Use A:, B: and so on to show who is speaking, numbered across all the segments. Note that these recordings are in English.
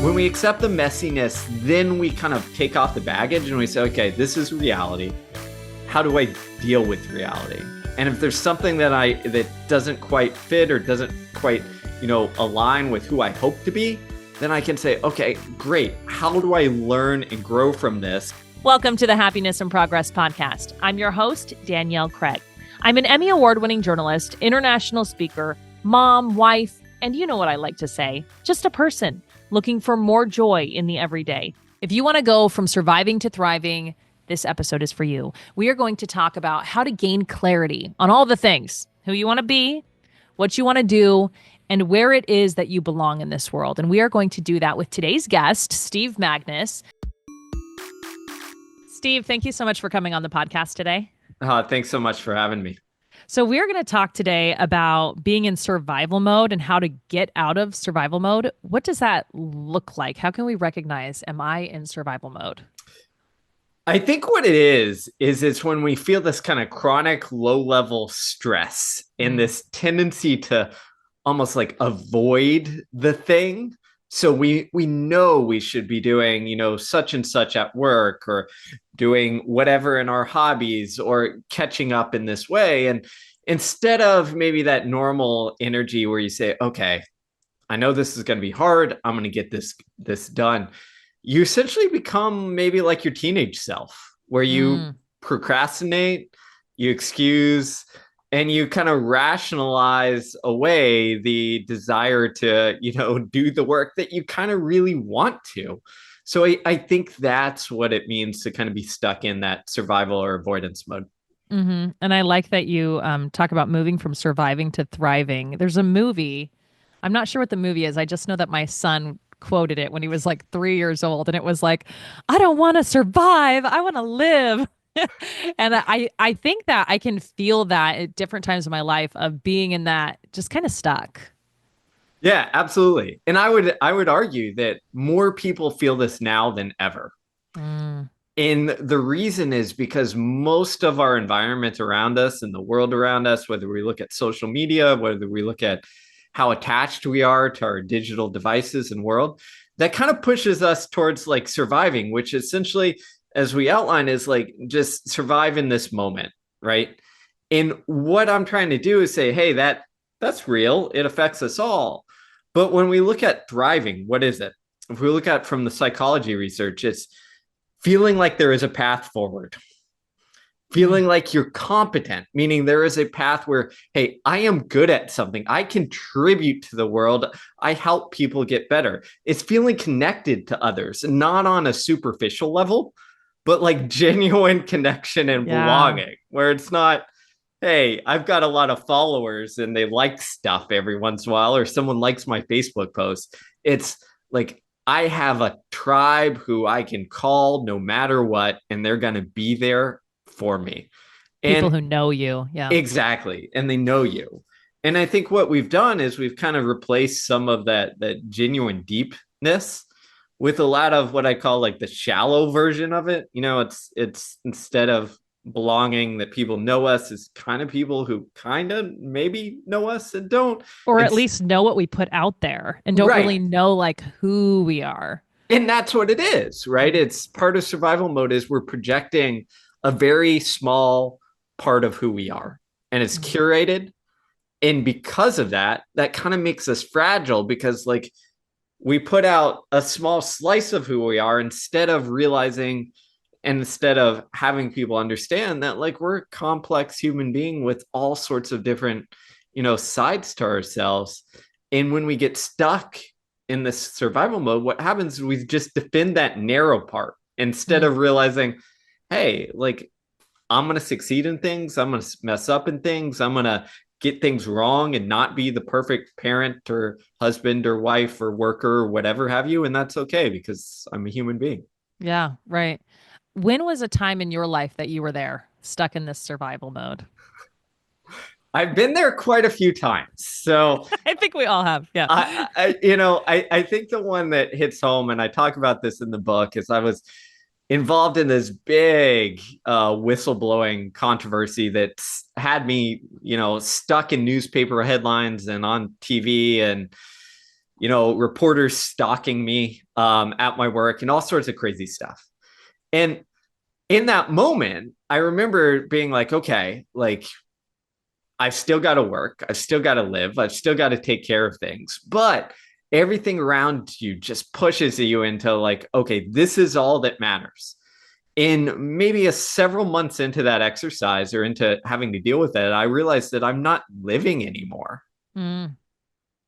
A: When we accept the messiness, then we kind of take off the baggage and we say, okay, this is reality. How do I deal with reality? And if there's something that doesn't quite fit or doesn't quite, align with who I hope to be, then I can say, okay, great. How do I learn and grow from this?
B: Welcome to the Happiness and Progress podcast. I'm your host, Danielle Craig. I'm an Emmy award-winning journalist, international speaker, mom, wife, and you know what I like to say, just a person looking for more joy in the everyday. If you want to go from surviving to thriving, this episode is for you. We are going to talk about how to gain clarity on all the things, who you want to be, what you want to do, and where it is that you belong in this world. And we are going to do that with today's guest, Steve Magness. Steve, thank you so much for coming on the podcast today.
A: Thanks so much for having me.
B: So we're going to talk today about being in survival mode and how to get out of survival mode. What does that look like? How can we recognize, am I in survival mode?
A: I think what it is it's when we feel this kind of chronic low-level stress and this tendency to almost like avoid the thing. So we know we should be doing, such and such at work or doing whatever in our hobbies or catching up in this way. And instead of maybe that normal energy where you say, okay, I know this is going to be hard. I'm going to get this done. You essentially become maybe like your teenage self where you procrastinate, you excuse, and you kind of rationalize away the desire to, do the work that you kind of really want to. So I think that's what it means to kind of be stuck in that survival or avoidance mode.
B: Mm-hmm. And I like that you talk about moving from surviving to thriving. There's a movie. I'm not sure what the movie is. I just know that my son quoted it when he was like 3 years old. And it was like, I don't want to survive. I want to live. And I think that I can feel that at different times in my life of being in that just kind of stuck.
A: Yeah, absolutely. And I would argue that more people feel this now than ever. And the reason is because most of our environment around us and the world around us, whether we look at social media, whether we look at how attached we are to our digital devices and world, that kind of pushes us towards like surviving, which essentially, as we outline, is like just survive in this moment, right? And what I'm trying to do is say, hey, that's real. It affects us all. But when we look at thriving, what is it? If we look at from the psychology research, it's feeling like there is a path forward, feeling like you're competent, meaning there is a path where, hey, I am good at something. I contribute to the world. I help people get better. It's feeling connected to others, not on a superficial level, but like genuine connection and belonging, where it's not, hey, I've got a lot of followers and they like stuff every once in a while, or someone likes my Facebook post. It's like, I have a tribe who I can call no matter what, and they're going to be there for me.
B: People who know you. Yeah,
A: exactly. And they know you. And I think what we've done is we've kind of replaced some of that genuine deepness with a lot of what I call like the shallow version of it. It's instead of belonging that people know us as kind of people who kind of maybe know us and don't,
B: or at least know what we put out there and don't really know like who we are.
A: And that's what it is, right? It's part of survival mode is we're projecting a very small part of who we are, and it's curated. And because of that kind of makes us fragile, because like we put out a small slice of who we are instead of realizing, and instead of having people understand that like we're a complex human being with all sorts of different, sides to ourselves. And when we get stuck in this survival mode, what happens is we just defend that narrow part instead of realizing, hey, like I'm going to succeed in things. I'm going to mess up in things. I'm going to get things wrong and not be the perfect parent or husband or wife or worker or whatever have you. And that's okay because I'm a human being.
B: Yeah, right. When was a time in your life that you were there, stuck in this survival mode?
A: I've been there quite a few times. So
B: I think we all have. Yeah.
A: I think the one that hits home, and I talk about this in the book, is I was involved in this big whistleblowing controversy that's had me, stuck in newspaper headlines and on TV. And reporters stalking me at my work and all sorts of crazy stuff. And in that moment, I remember being like, okay, like I've still got to work. I've still got to live. I've still got to take care of things. But everything around you just pushes you into like, okay, this is all that matters. And maybe several months into that exercise or into having to deal with it, I realized that I'm not living anymore.
B: Mm.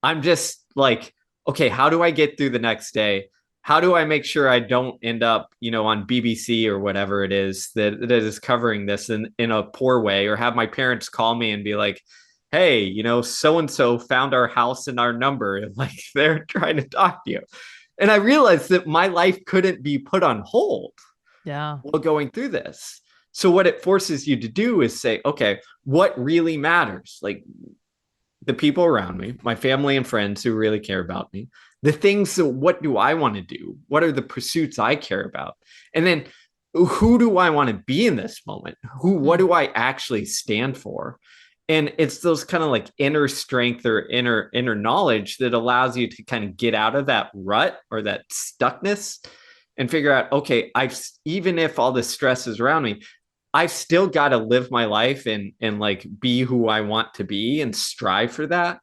A: I'm just like, okay, how do I get through the next day? How do I make sure I don't end up, on BBC or whatever it is that is covering this in a poor way, or have my parents call me and be like, hey, so and so found our house and our number, and like they're trying to talk to you. And I realized that my life couldn't be put on hold
B: Yeah.
A: while going through this. So what it forces you to do is say, okay, what really matters? Like the people around me, my family and friends who really care about me, the things that what do I want to do? What are the pursuits I care about? And then who do I want to be in this moment? What
B: Mm.
A: do I actually stand for? And it's those kind of like inner strength or inner knowledge that allows you to kind of get out of that rut or that stuckness and figure out, okay, I've even if all this stress is around me, I've still got to live my life and like be who I want to be and strive for that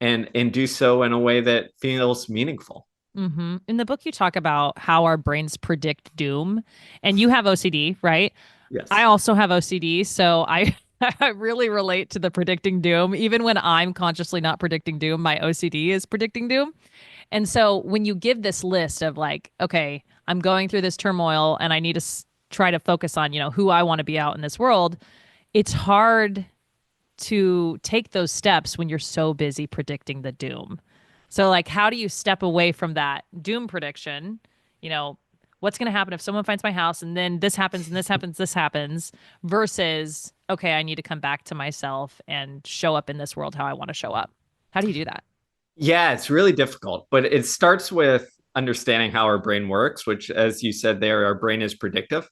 A: and do so in a way that feels meaningful.
B: Mm-hmm. In the book, you talk about how our brains predict doom, and you have OCD, right? I
A: Yes.
B: also have OCD, so I I really relate to the predicting doom. Even when I'm consciously not predicting doom, my OCD is predicting doom. And so when you give this list of like, okay, I'm going through this turmoil and I need to try to focus on, who I want to be out in this world, it's hard to take those steps when you're so busy predicting the doom. So like how do you step away from that doom prediction? You know, what's going to happen if someone finds my house and then this happens and this happens, this happens versus okay, I need to come back to myself and show up in this world how I want to show up. How do you do that?
A: Yeah, it's really difficult, but it starts with understanding how our brain works, which, as you said there, our brain is predictive.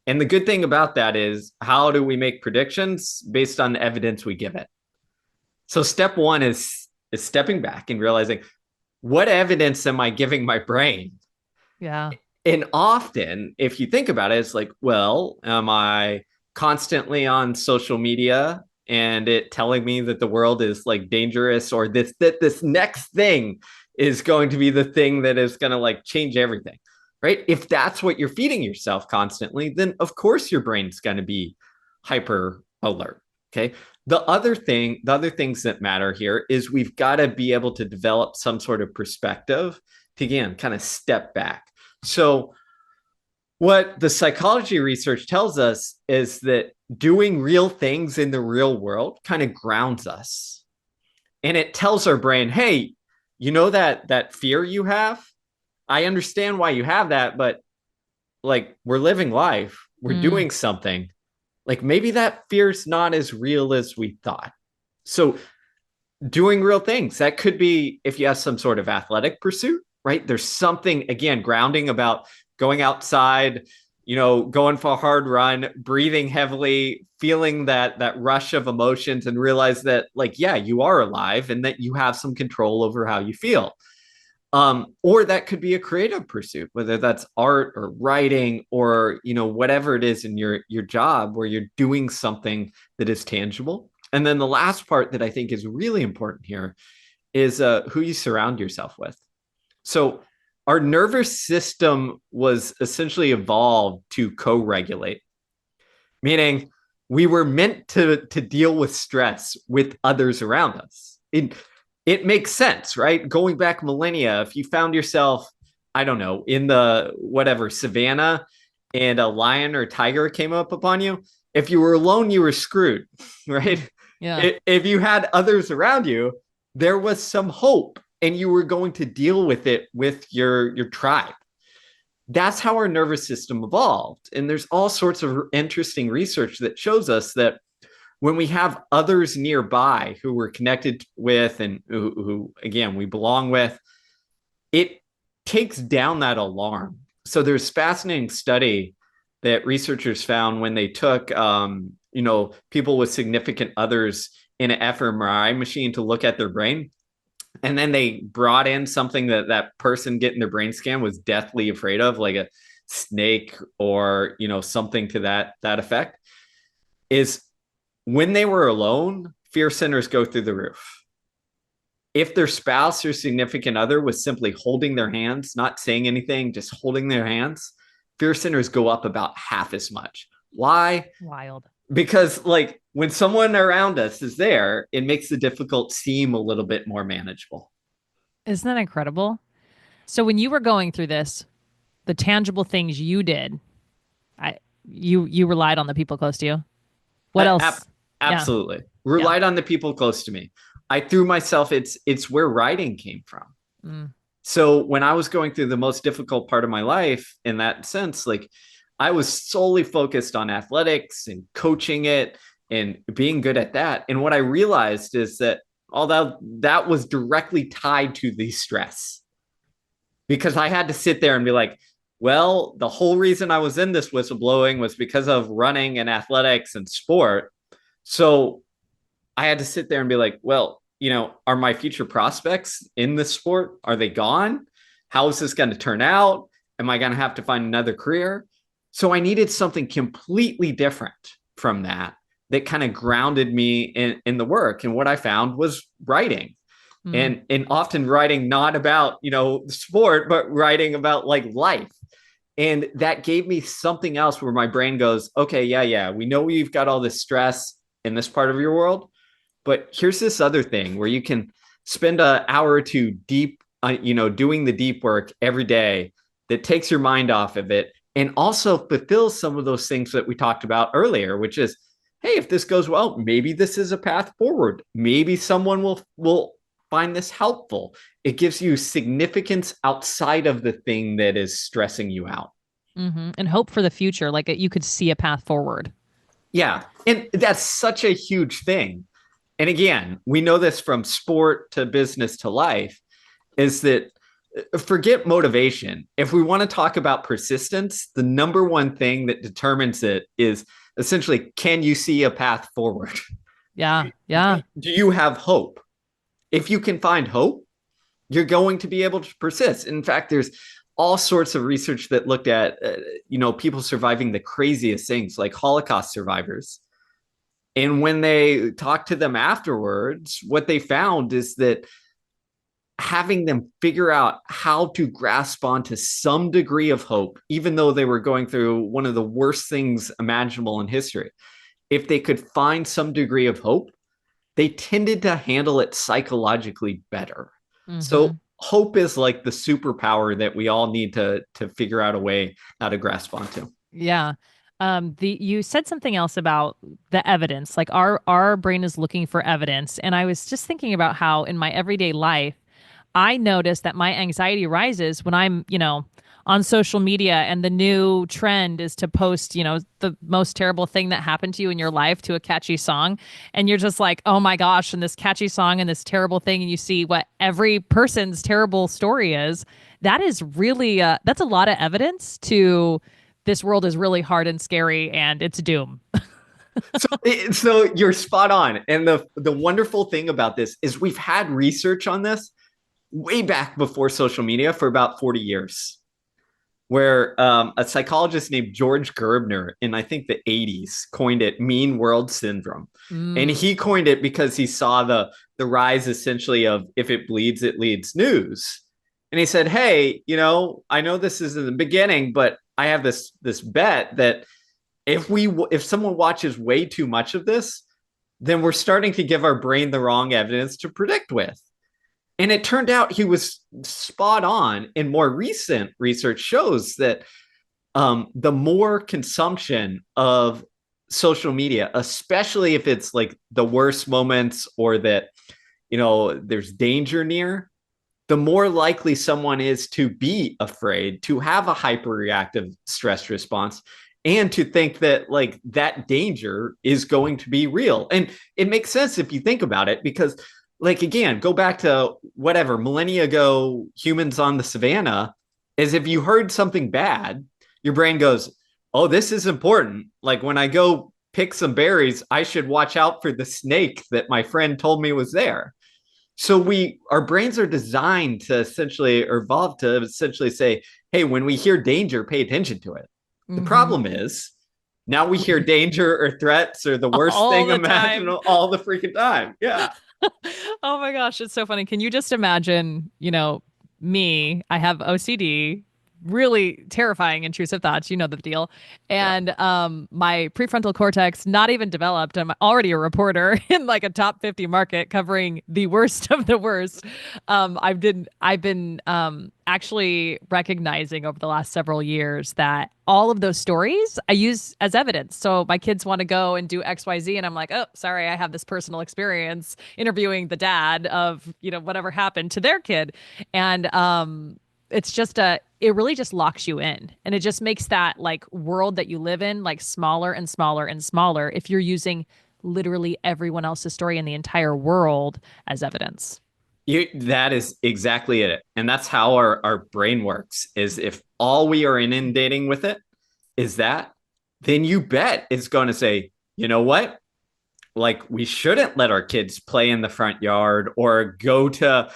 A: And the good thing about that is how do we make predictions based on the evidence we give it? So step one is stepping back and realizing what evidence am I giving my brain?
B: Yeah.
A: And often, if you think about it, it's like, well, am I constantly on social media and it telling me that the world is like dangerous or this next thing is going to be the thing that is going to like change everything, right? If that's what you're feeding yourself constantly, then of course your brain's going to be hyper alert. Okay. The other things that matter here is we've got to be able to develop some sort of perspective to again kind of step back. So, what the psychology research tells us is that doing real things in the real world kind of grounds us. And it tells our brain, hey, that fear you have? I understand why you have that, but like we're living life, we're
B: Mm,
A: doing something. Like maybe that fear's not as real as we thought. So doing real things. That could be if you have some sort of athletic pursuit, right? There's something, again, grounding about going outside, going for a hard run, breathing heavily, feeling that rush of emotions and realize that, like, yeah, you are alive and that you have some control over how you feel. Or that could be a creative pursuit, whether that's art or writing or whatever it is in your job where you're doing something that is tangible. And then the last part that I think is really important here is who you surround yourself with. So our nervous system was essentially evolved to co-regulate, meaning we were meant to deal with stress with others around us. It makes sense, right? Going back millennia, if you found yourself, I don't know, in the whatever savannah and a lion or tiger came up upon you, if you were alone, you were screwed, right?
B: yeah.
A: If you had others around you, there was some hope and you were going to deal with it with your tribe. That's how our nervous system evolved. And there's all sorts of interesting research that shows us that when we have others nearby who we're connected with and who again, we belong with, it takes down that alarm. So there's a fascinating study that researchers found when they took, people with significant others in an fMRI machine to look at their brain. And then they brought in something that that person getting their brain scan was deathly afraid of, like a snake or, something to that effect, is when they were alone, fear centers go through the roof. If their spouse or significant other was simply holding their hands, not saying anything, just holding their hands, fear centers go up about half as much. Why?
B: Wild.
A: Because like when someone around us is there, it makes the difficult seem a little bit more manageable.
B: Isn't that incredible? So when you were going through this, the tangible things you did, I you relied on the people close to you. What else? Yeah.
A: Absolutely.
B: Yeah.
A: Relied on the people close to me. I threw myself, it's where writing came from.
B: Mm.
A: So when I was going through the most difficult part of my life in that sense, like I was solely focused on athletics and coaching it and being good at that. And what I realized is that although that was directly tied to the stress, because I had to sit there and be like, well, the whole reason I was in this whistleblowing was because of running and athletics and sport. So I had to sit there and be like, well, are my future prospects in this sport? Are they gone? How is this going to turn out? Am I going to have to find another career? So I needed something completely different from that kind of grounded me in the work. And what I found was writing.
B: Mm.
A: And often writing not about, sport, but writing about like life. And that gave me something else where my brain goes, okay, yeah, we know you've got all this stress in this part of your world, but here's this other thing where you can spend an hour or two deep, doing the deep work every day that takes your mind off of it and also fulfills some of those things that we talked about earlier, which is, hey, if this goes well, maybe this is a path forward. Maybe someone will find this helpful. It gives you significance outside of the thing that is stressing you out.
B: Mm-hmm. And hope for the future, like you could see a path forward.
A: Yeah. And that's such a huge thing. And again, we know this from sport to business to life, is that forget motivation. If we want to talk about persistence, the number one thing that determines it is essentially, can you see a path forward?
B: Yeah. Yeah.
A: Do you have hope? If you can find hope, you're going to be able to persist. In fact, there's all sorts of research that looked at, people surviving the craziest things, like Holocaust survivors. And when they talked to them afterwards, what they found is that having them figure out how to grasp onto some degree of hope, even though they were going through one of the worst things imaginable in history, if they could find some degree of hope, they tended to handle it psychologically better.
B: Mm-hmm.
A: So hope is like the superpower that we all need to figure out a way how to grasp onto.
B: Yeah. You said something else about the evidence. Like our brain is looking for evidence. And I was just thinking about how in my everyday life, I notice that my anxiety rises when I'm, on social media and the new trend is to post, the most terrible thing that happened to you in your life to a catchy song. And you're just like, oh my gosh, and this catchy song and this terrible thing. And you see what every person's terrible story is. That is really, that's a lot of evidence to this world is really hard and scary and it's doom.
A: So you're spot on. And the wonderful thing about this is we've had research on this way back before social media for about 40 years, where a psychologist named George Gerbner in, I think, the 80s coined it mean world syndrome. And
B: Mm.
A: he coined it because he saw the rise essentially of if it bleeds, it leads news. And he said, hey, I know this is in the beginning, but I have this bet that if someone watches way too much of this, then we're starting to give our brain the wrong evidence to predict with. And it turned out he was spot on. And more recent research shows that the more consumption of social media, especially if it's like the worst moments or that, there's danger near, the more likely someone is to be afraid, to have a hyperreactive stress response, and to think that like that danger is going to be real. And it makes sense if you think about it, because like, again, go back to whatever millennia ago, humans on the savannah, is if you heard something bad, your brain goes, oh, this is important. Like when I go pick some berries, I should watch out for the snake that my friend told me was there. So our brains are designed to essentially, or evolved to essentially say, hey, when we hear danger, pay attention to it. The
B: Hmm.
A: problem is now we hear danger or threats or the worst
B: All
A: thing
B: the time.
A: imaginable all the freaking time. Yeah.
B: Oh my gosh, it's so funny. Can you just imagine, me, I have OCD, really terrifying intrusive thoughts, you know the deal.
A: Yeah.
B: And my prefrontal cortex not even developed. I'm already a reporter in like a top 50 market covering the worst of the worst. I've been actually recognizing over the last several years that all of those stories I use as evidence. So my kids want to go and do XYZ, and I'm like, oh, sorry, I have this personal experience interviewing the dad of, whatever happened to their kid. And it really just locks you in. And it just makes that like world that you live in like smaller and smaller and smaller if you're using literally everyone else's story in the entire world as evidence.
A: That is exactly it. And that's how our brain works is if all we are inundating with it is that, then you bet it's going to say, you know what? Like we shouldn't let our kids play in the front yard or go to,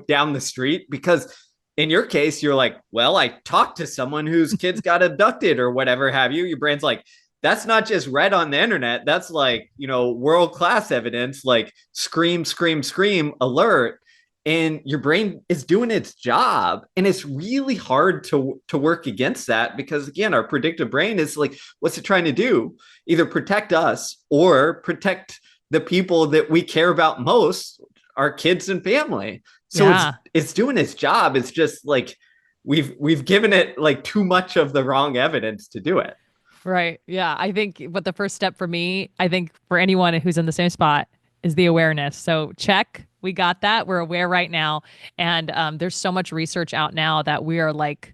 A: down the street because in your case, you're like, well, I talked to someone whose kids got abducted or whatever have you. Your brain's like, that's not just read on the internet. That's like, world class evidence, like scream, scream, scream, alert. And your brain is doing its job. And it's really hard to work against that because, again, our predictive brain is like, what's it trying to do? Either protect us or protect the people that we care about most, our kids and family. So
B: Yeah.
A: it's doing its job. It's just like we've given it like too much of the wrong evidence to do it.
B: Right. Yeah. I think what the first step for me, I think for anyone who's in the same spot is the awareness. So check, we got that. We're aware right now. And there's so much research out now that we are like,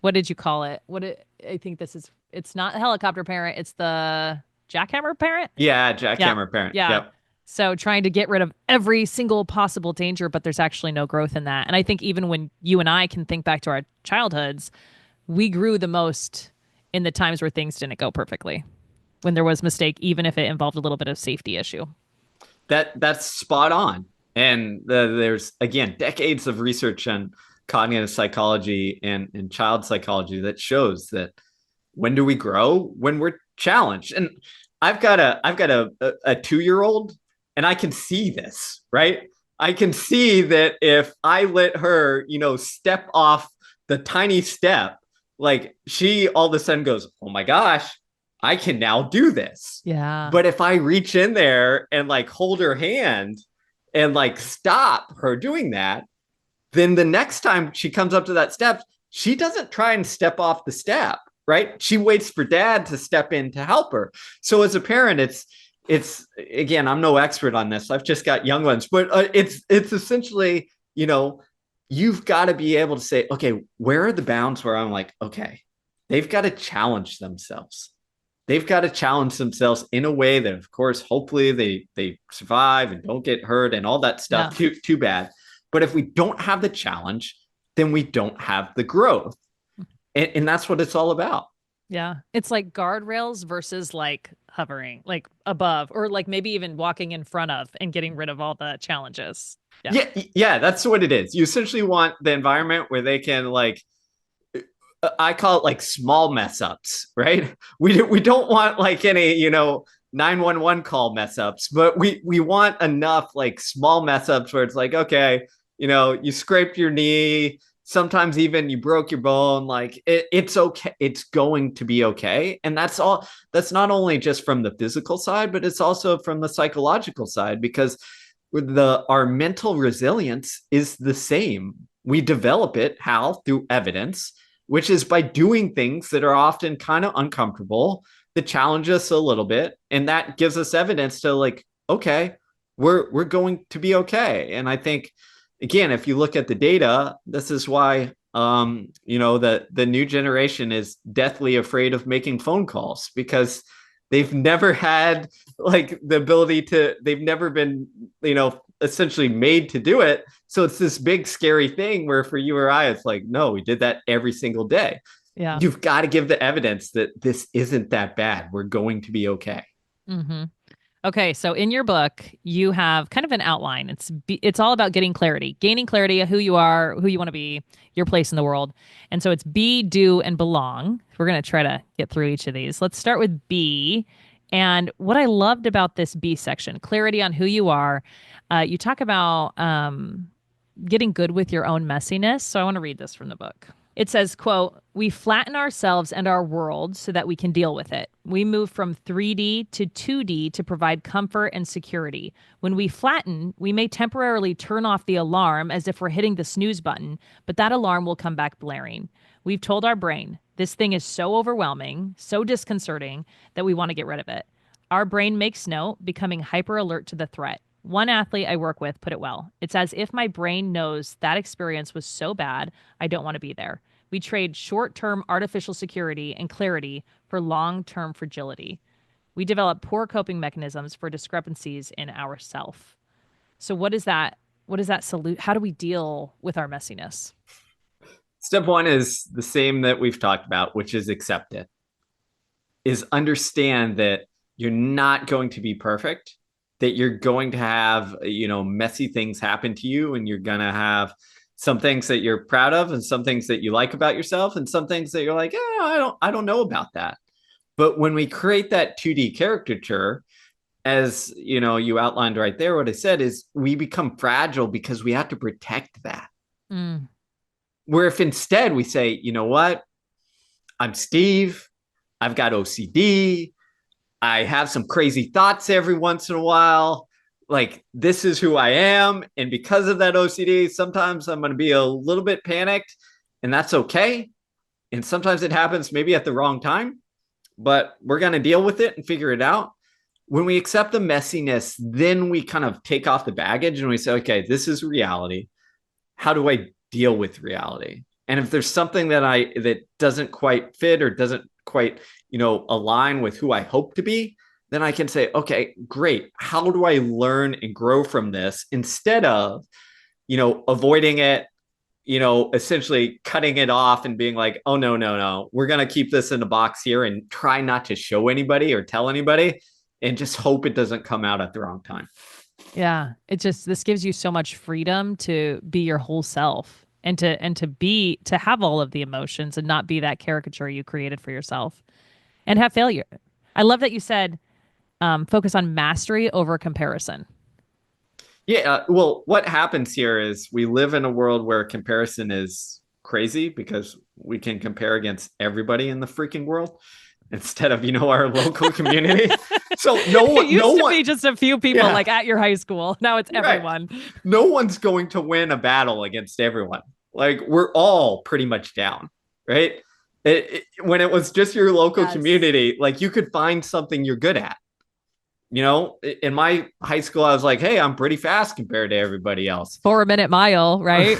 B: what did you call it? I think it's not helicopter parent. It's the jackhammer parent.
A: Yeah,
B: Yeah.
A: jackhammer parent.
B: Yeah.
A: Yep.
B: So trying to get rid of every single possible danger, but there's actually no growth in that. And I think even when you and I can think back to our childhoods, we grew the most in the times where things didn't go perfectly, when there was mistake, even if it involved a little bit of safety issue.
A: That's spot on. And there's again decades of research on cognitive psychology and child psychology that shows that when do we grow? When we're challenged. And I've got a 2-year old and I can see this, right? I can see that if I let her, step off the tiny step, like she all of a sudden goes, oh my gosh, I can now do this.
B: Yeah.
A: But if I reach in there and like hold her hand and like stop her doing that, then the next time she comes up to that step, she doesn't try and step off the step, right? She waits for dad to step in to help her. So as a parent, it's again, I'm no expert on this. I've just got young ones, but it's essentially, you've got to be able to say, okay, where are the bounds where I'm like, okay, they've got to challenge themselves. They've got to challenge themselves in a way that, of course, hopefully they survive and don't get hurt and all that
B: Yeah.
A: stuff. Too bad. But if we don't have the challenge, then we don't have the growth. And that's what it's all about.
B: Yeah. It's like guardrails versus like hovering, like above, or like maybe even walking in front of and getting rid of all the challenges. Yeah.
A: Yeah, that's what it is. You essentially want the environment where they can like I call it like small mess ups, right? We don't want like any, 911 call mess ups, but we want enough like small mess ups where it's like, okay, you scraped your knee, sometimes even you broke your bone, like it's okay, it's going to be okay. And that's all. That's not only just from the physical side, but it's also from the psychological side because our mental resilience is the same. We develop it how? Through evidence, which is by doing things that are often kind of uncomfortable that challenge us a little bit. And that gives us evidence to like, okay, we're going to be okay. And I think again, if you look at the data, this is why the new generation is deathly afraid of making phone calls because they've never had like the ability to, they've never been, essentially made to do it. So it's this big scary thing where for you or I, it's like, no, we did that every single day.
B: Yeah.
A: You've got to give the evidence that this isn't that bad. We're going to be okay.
B: Mm-hmm. Okay, so in your book, you have kind of an outline. It's all about getting clarity, gaining clarity of who you are, who you want to be, your place in the world. And so it's be, do, and belong. We're going to try to get through each of these. Let's start with be. And what I loved about this B section, clarity on who you are, you talk about getting good with your own messiness. So I want to read this from the book. It says, quote, "We flatten ourselves and our world so that we can deal with it. We move from 3D to 2D to provide comfort and security. When we flatten, we may temporarily turn off the alarm as if we're hitting the snooze button, but that alarm will come back blaring. We've told our brain, this thing is so overwhelming, so disconcerting that we want to get rid of it. Our brain makes note, becoming hyper alert to the threat. One athlete I work with put it well. It's as if my brain knows that experience was so bad, I don't want to be there. We trade short term artificial security and clarity for long term fragility. We develop poor coping mechanisms for discrepancies in ourself." So, what is that? What is that salute? How do we deal with our messiness?
A: Step one is the same that we've talked about, which is accept it, is understand that you're not going to be perfect, that you're going to have, messy things happen to you, and you're going to have some things that you're proud of and some things that you like about yourself and some things that you're like, I don't know about that. But when we create that 2D caricature, as you outlined right there, what I said is we become fragile because we have to protect that.
B: Mm.
A: Where if instead we say, you know what, I'm Steve, I've got OCD, I have some crazy thoughts every once in a while. Like, this is who I am. And because of that OCD, sometimes I'm going to be a little bit panicked, and that's okay. And sometimes it happens maybe at the wrong time, but we're going to deal with it and figure it out. When we accept the messiness, then we kind of take off the baggage and we say, okay, this is reality. How do I deal with reality? And if there's something that doesn't quite fit or doesn't quite, align with who I hope to be, then I can say, okay, great. How do I learn and grow from this instead of, avoiding it, essentially cutting it off and being like, oh, no, no, no, we're going to keep this in the box here and try not to show anybody or tell anybody and just hope it doesn't come out at the wrong time.
B: Yeah, this gives you so much freedom to be your whole self and to have all of the emotions and not be that caricature you created for yourself and have failure. I love that you said focus on mastery over comparison.
A: Yeah. Well, what happens here is we live in a world where comparison is crazy because we can compare against everybody in the freaking world instead of, our local community. So
B: It used to
A: one,
B: be just a few people
A: yeah,
B: like at your high school. Now it's everyone.
A: right. No one's going to win a battle against everyone. Like, we're all pretty much down, right? When it was just your local
B: Yes.
A: community, like, you could find something you're good at. In my high school, I was like, hey, I'm pretty fast compared to everybody else.
B: 4 minute mile, right?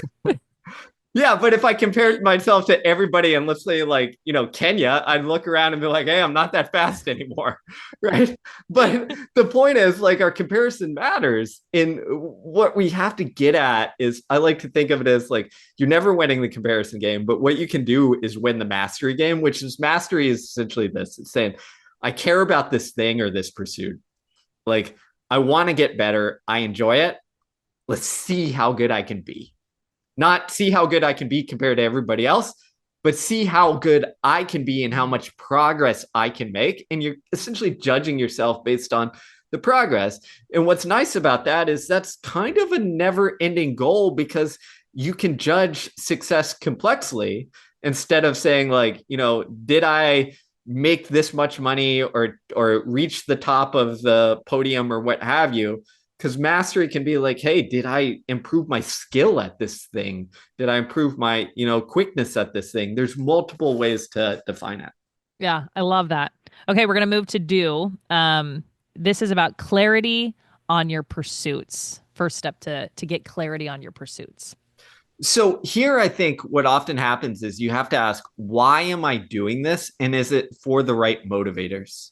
A: Yeah, but if I compared myself to everybody and let's say like, Kenya, I'd look around and be like, hey, I'm not that fast anymore. Right. But the point is, like, our comparison matters. And what we have to get at is, I like to think of it as like, you're never winning the comparison game, but what you can do is win the mastery game, which is mastery is essentially this. It's saying, I care about this thing or this pursuit. Like, I want to get better. I enjoy it. Let's see how good I can be. Not see how good I can be compared to everybody else, but see how good I can be and how much progress I can make. And you're essentially judging yourself based on the progress. And what's nice about that is that's kind of a never ending goal because you can judge success complexly instead of saying like, did I make this much money or reach the top of the podium or what have you? Because mastery can be like, hey, did I improve my skill at this thing? Did I improve my, quickness at this thing? There's multiple ways to define it.
B: Yeah, I love that. Okay, we're going to move to do. This is about clarity on your pursuits. First step to get clarity on your pursuits.
A: So here, I think what often happens is you have to ask, why am I doing this? And is it for the right motivators?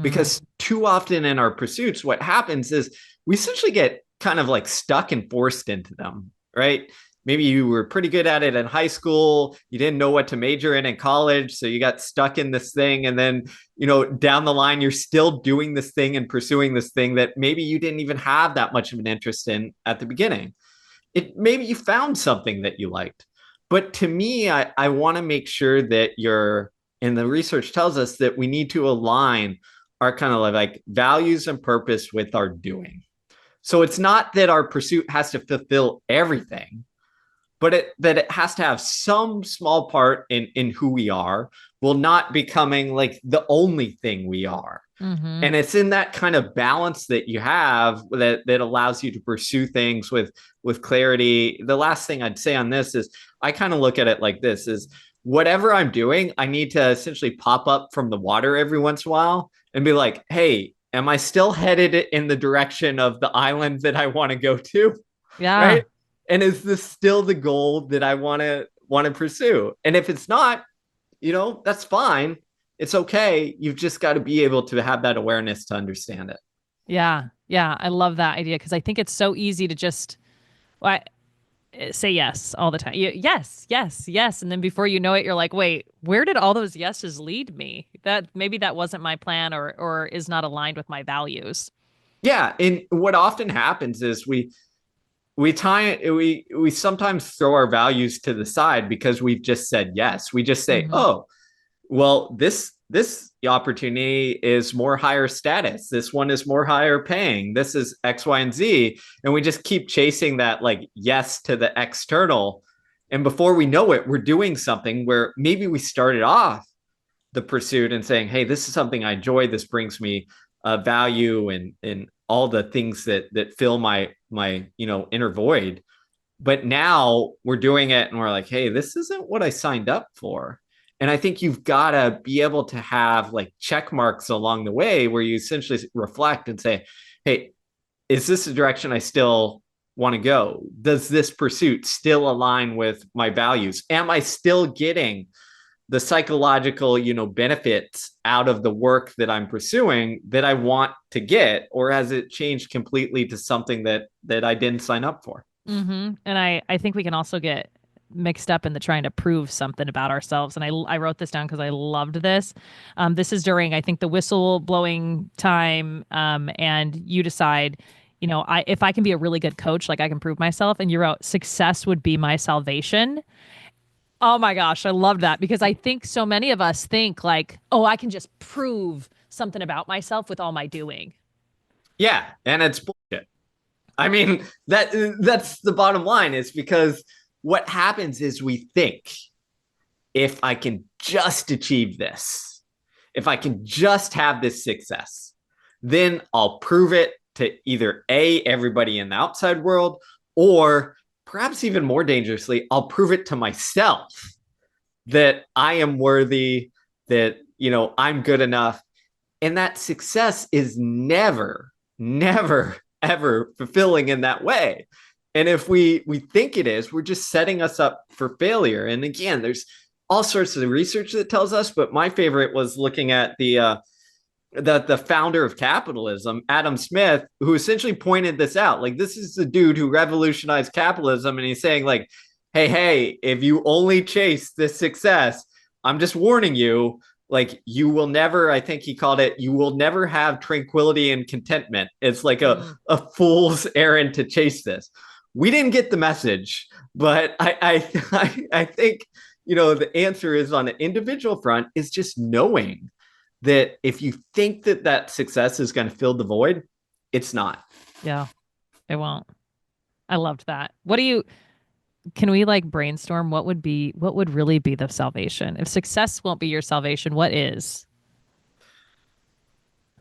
A: Because too often in our pursuits, what happens is we essentially get kind of like stuck and forced into them, right? maybe you were pretty good at it in high school. You didn't know what to major in college. So you got stuck in this thing. And then, down the line, you're still doing this thing and pursuing this thing that maybe you didn't even have that much of an interest in at the beginning. Maybe you found something that you liked. But to me, I want to make sure that and the research tells us that we need to align our kind of like values and purpose with our doing. So it's not that our pursuit has to fulfill everything, but that it has to have some small part in who we are, while not becoming like the only thing we are.
B: Mm-hmm.
A: And it's in that kind of balance that you have that allows you to pursue things with clarity. The last thing I'd say on this is I kind of look at it like this: is whatever I'm doing, I need to essentially pop up from the water every once in a while and be like, hey, am I still headed in the direction of the island that I want to go to?
B: Yeah.
A: Right? And is this still the goal that I want to pursue? And if it's not, that's fine. It's okay. You've just got to be able to have that awareness to understand it.
B: Yeah. Yeah. I love that idea because I think it's so easy to just well, say yes all the time. Yes, yes, yes. And then before you know it, you're like, wait, where did all those yeses lead me? That maybe that wasn't my plan or is not aligned with my values.
A: Yeah. And what often happens is we sometimes throw our values to the side because we've just said yes. We just say,
B: Mm-hmm.
A: oh, well, this opportunity is more higher status. This one is more higher paying. This is X, Y, and Z. And we just keep chasing that like yes to the external. And before we know it, we're doing something where maybe we started off the pursuit and saying, hey, this is something I enjoy. This brings me value and all the things that fill my inner void. But now we're doing it and we're like, hey, this isn't what I signed up for. And I think you've got to be able to have like check marks along the way where you essentially reflect and say, hey, is this the direction I still want to go? Does this pursuit still align with my values? Am I still getting the psychological, benefits out of the work that I'm pursuing that I want to get? Or has it changed completely to something that I didn't sign up for?
B: Mm-hmm. And I think we can also get mixed up in the trying to prove something about ourselves. And I wrote this down because I loved this. This is during, I think, the whistleblowing time. And you decide, if I can be a really good coach, like I can prove myself. And you wrote, success would be my salvation. Oh my gosh, I love that because I think so many of us think like, oh, I can just prove something about myself with all my doing.
A: Yeah, and it's bullshit. I mean, that's the bottom line, is because what happens is we think, if I can just achieve this, if I can just have this success, then I'll prove it to either everybody in the outside world, or perhaps even more dangerously, I'll prove it to myself that I am worthy, that, I'm good enough. And that success is never, never, ever fulfilling in that way. And if we think it is, we're just setting us up for failure. And again, there's all sorts of research that tells us, but my favorite was looking at the founder of capitalism, Adam Smith, who essentially pointed this out. Like, this is the dude who revolutionized capitalism, and he's saying like, hey, if you only chase this success, I'm just warning you, like, you will never, I think he called it, you will never have tranquility and contentment. It's like a fool's errand to chase this. We didn't get the message, but I think, the answer is, on an individual front, is just knowing that if you think that success is going to fill the void, it's not.
B: Yeah, it won't. I loved that. Can we like brainstorm what would really be the salvation? If success won't be your salvation, what is?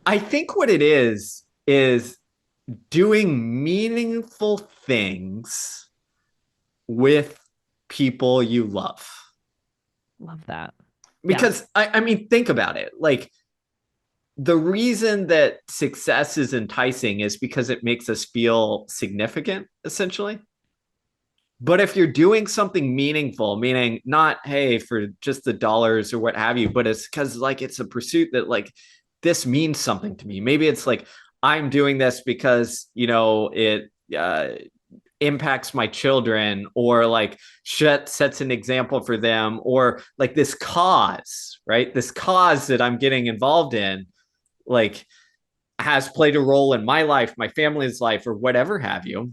A: I think what it is doing meaningful things with people you love.
B: Love that. Yeah.
A: Because I mean, think about it. Like, the reason that success is enticing is because it makes us feel significant, essentially. But if you're doing something meaningful, meaning not, hey, for just the dollars or what have you, but it's because like it's a pursuit that like this means something to me. Maybe it's like I'm doing this because, it impacts my children, or like sets an example for them, or like this cause, right? This cause that I'm getting involved in, like has played a role in my life, my family's life, or whatever have you.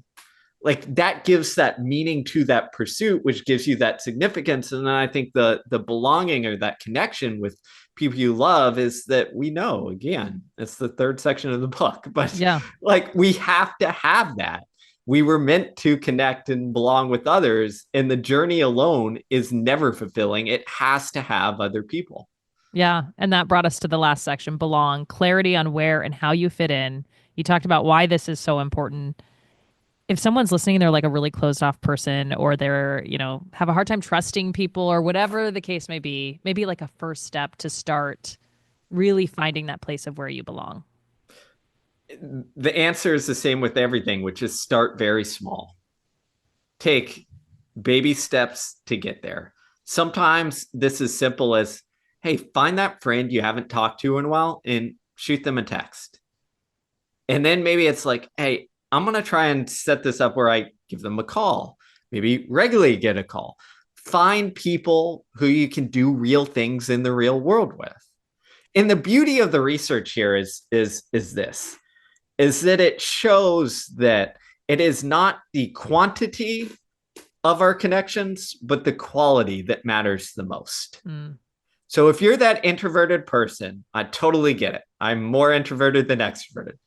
A: Like that gives that meaning to that pursuit, which gives you that significance. And then I think the belonging or that connection with people you love is that we know, again, it's the third section of the book, but
B: Yeah.
A: like we have to have that. We were meant to connect and belong with others, and the journey alone is never fulfilling. It has to have other people.
B: Yeah. And that brought us to the last section, belong, clarity on where and how you fit in. You talked about why this is so important. If someone's listening, they're like a really closed off person, or they're, have a hard time trusting people, or whatever the case may be, maybe like a first step to start really finding that place of where you belong.
A: The answer is the same with everything, which is start very small. Take baby steps to get there. Sometimes this is simple as, hey, find that friend you haven't talked to in a while and shoot them a text. And then maybe it's like, hey, I'm going to try and set this up where I give them a call, maybe regularly get a call. Find people who you can do real things in the real world with. And the beauty of the research here is that it shows that it is not the quantity of our connections, but the quality that matters the most. Mm. So if you're that introverted person, I totally get it. I'm more introverted than extroverted,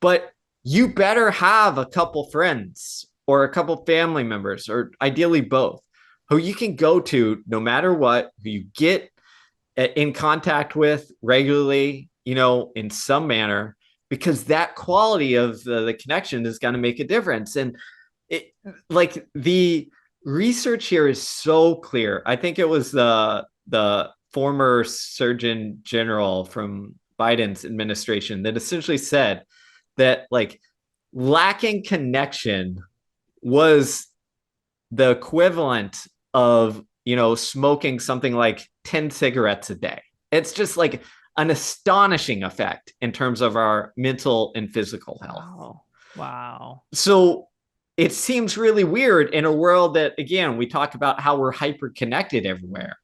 A: but you better have a couple friends or a couple family members, or ideally both, who you can go to no matter what, who you get in contact with regularly, in some manner, because that quality of the connection is going to make a difference. And like the research here is so clear. I think it was the former Surgeon General from Biden's administration that essentially said that like lacking connection was the equivalent of, smoking something like 10 cigarettes a day. It's just like an astonishing effect in terms of our mental and physical health.
B: Wow.
A: So it seems really weird in a world that, again, we talk about how we're hyper connected everywhere.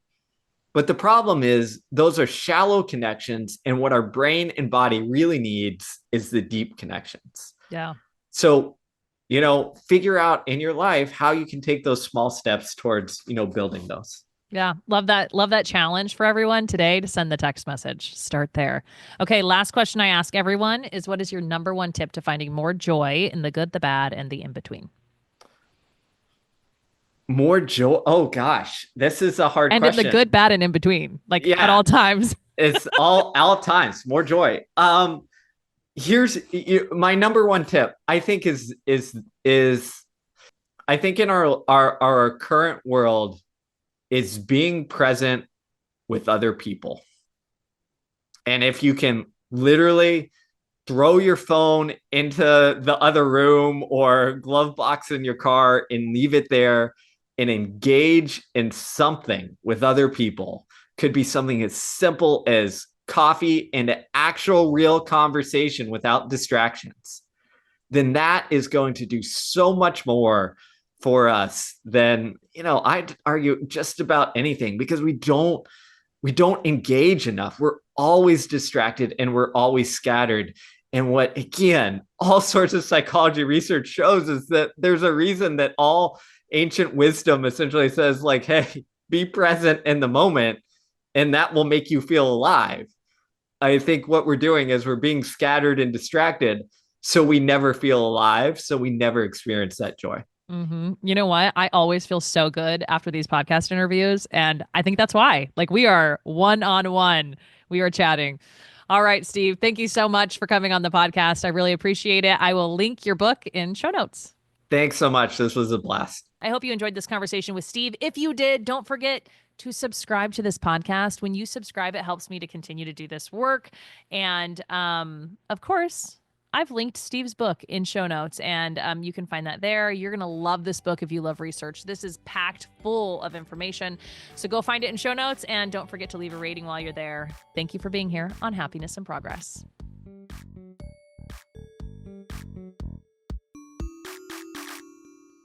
A: But the problem is those are shallow connections, and what our brain and body really needs is the deep connections.
B: Yeah.
A: So, figure out in your life how you can take those small steps towards, building those.
B: Yeah. Love that. Love that challenge for everyone today to send the text message. Start there. Okay. Last question I ask everyone is, what is your number one tip to finding more joy in the good, the bad, and the in between?
A: More joy. Oh gosh, this is a hard question.
B: And in the good, bad, and in between, like at all times.
A: It's all times. More joy. Here's my number one tip. I think is I think in our current world is being present with other people. And if you can literally throw your phone into the other room or glove box in your car and leave it there and engage in something with other people, could be something as simple as coffee and an actual real conversation without distractions, then that is going to do so much more for us than, I'd argue just about anything, because we don't engage enough. We're always distracted and we're always scattered. And what, again, all sorts of psychology research shows is that there's a reason that all ancient wisdom essentially says, like, hey, be present in the moment, and that will make you feel alive. I think what we're doing is we're being scattered and distracted, so we never feel alive, so we never experience that joy.
B: Mm-hmm. You know what? I always feel so good after these podcast interviews, and I think that's why. Like, we are one-on-one. We are chatting. All right, Steve, thank you so much for coming on the podcast. I really appreciate it. I will link your book in show notes.
A: Thanks so much. This was a blast.
B: I hope you enjoyed this conversation with Steve. If you did, don't forget to subscribe to this podcast. When you subscribe, it helps me to continue to do this work. And of course, I've linked Steve's book in show notes, and you can find that there. You're going to love this book if you love research. This is packed full of information. So go find it in show notes, and don't forget to leave a rating while you're there. Thank you for being here on Happiness in Progress.